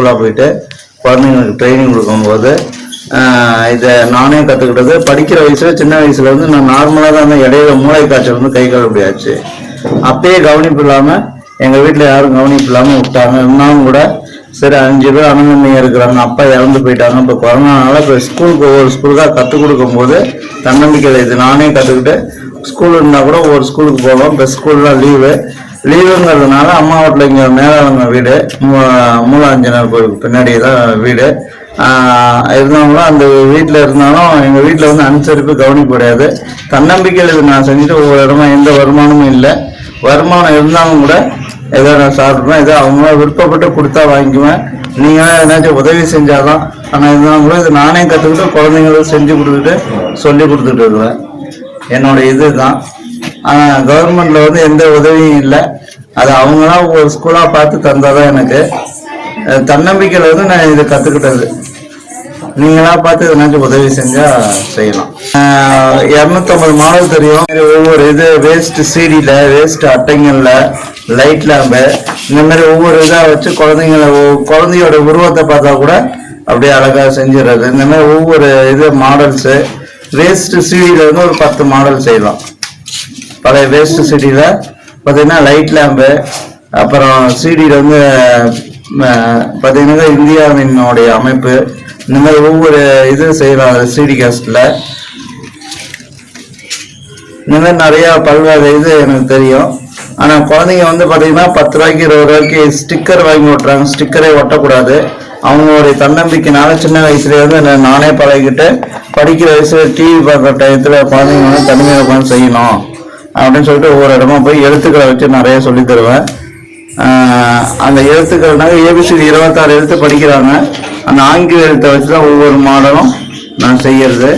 ஸ்கூலாக போயிட்டு குழந்தைங்களுக்கு ட்ரைனிங் கொடுக்கும்போது இதை நானே கற்றுக்கிட்டது. படிக்கிற வயசில் சின்ன வயசுல வந்து நான் நார்மலாக தான் இருந்தேன். இடையில மூளை காய்ச்சல் வந்து கை கால் இப்படி ஆச்சு. அப்பயே கவனிப்பு இல்லாமல் எங்கள் வீட்டில் யாரும் கவனிப்பு இல்லாமல் விட்டாங்க. இருந்தாலும் கூட சரி 5 பேர் அண்ணன் இருக்கிறாங்க, அப்பா இறந்து போயிட்டாங்க. இப்போ கொரோனானால இப்போ ஸ்கூலுக்கு ஒவ்வொரு ஸ்கூலுக்காக கற்றுக் கொடுக்கும்போது தன்னம்பிக்கை இது நானே கற்றுக்கிட்டு ஸ்கூல் இருந்தால் கூட ஒவ்வொரு ஸ்கூலுக்கு போவோம். இப்போ ஸ்கூல்லாம் லீவுங்கிறதுனால அம்மா வீட்டில் இங்கே மேலாளங்க வீடு மூலாஞ்சனர் கோயிலுக்கு பின்னாடி தான் வீடு இருந்தாலும் அந்த வீட்டில் இருந்தாலும் எங்கள் வீட்டில் வந்து அனுசரிப்பு கவனிப்பு கிடையாது. தன்னம்பிக்கையில் இது நான் செஞ்சுட்டு ஒவ்வொரு இடமா எந்த வருமானமும் இல்லை. வருமானம் இருந்தாலும் கூட ஏதோ நான் சாப்பிட்றேன், ஏதோ அவங்கள விருப்பப்பட்டு கொடுத்தா வாங்கிக்குவேன். நீங்களாம் ஏதாச்சும் உதவி செஞ்சாதான். ஆனால் இருந்தாலும் கூட இது நானே கற்றுக்கிட்டு குழந்தைங்களுக்கு செஞ்சு கொடுத்துட்டு சொல்லி கொடுத்துட்டு இருக்கிறேன். என்னோட இது தான். கவர்மெண்ட்ல வந்து எந்த உதவியும் இல்லை. அது அவங்களாம் ஒரு ஸ்கூலாக பார்த்து தந்தாதான் எனக்கு தன்னம்பிக்கையில் வந்து நான் இதை கற்றுக்கிட்டது. நீங்களா பார்த்து எதனாச்சும் உதவி செஞ்சா செய்யலாம். 250 மாடல் தெரியும். ஒவ்வொரு இது வேஸ்ட் சீடியில், வேஸ்ட் அட்டைங்கள்ல, லைட் லேம்பு, இந்த மாதிரி ஒவ்வொரு இதாக வச்சு குழந்தையோட உருவத்தை பார்த்தா கூட அப்படியே அழகாக செஞ்சிடறது. இந்த மாதிரி ஒவ்வொரு இது மாடல்ஸு வேஸ்ட் சீடியில் வந்து ஒரு 10 மாடல் செய்யலாம். பழைய வேஸ்ட் சீடியில் பார்த்தீங்கன்னா லைட் லேம்பு, அப்புறம் சீடியில் வந்து பார்த்தீங்கன்னா இந்தியாவினுடைய அமைப்பு, இந்த மாதிரி ஒவ்வொரு இது செய்யலாம். சிடி காஸ்ட்ல இந்த மாதிரி நிறைய பல்வேறு இது எனக்கு தெரியும். ஆனா குழந்தைங்க வந்து பாத்தீங்கன்னா 10 ரூபாய்க்கு 20 ரூபாய்க்கு ஸ்டிக்கர் வாங்கி ஓட்டுறாங்க. ஸ்டிக்கரே ஒட்டக்கூடாது. அவங்களுடைய தன்னம்பிக்கைனால சின்ன வயசுல வந்து நானே பழகிட்டு படிக்கிற வயசுல டிவி பார்க்குற டயத்துல குழந்தைங்க வந்து தனிமையை உட்காந்து செய்யணும் அப்படின்னு சொல்லிட்டு ஒவ்வொரு இடமா போய் எழுத்துக்களை வச்சு நிறைய சொல்லி தருவேன். அந்த எழுத்துக்கள்னால ஏபிசிடி 26 எழுத்து படிக்கிறாங்க. அந்த ஆங்கில எழுத்தை வச்சுதான் ஒவ்வொரு மாடலும் நான் செய்யறது.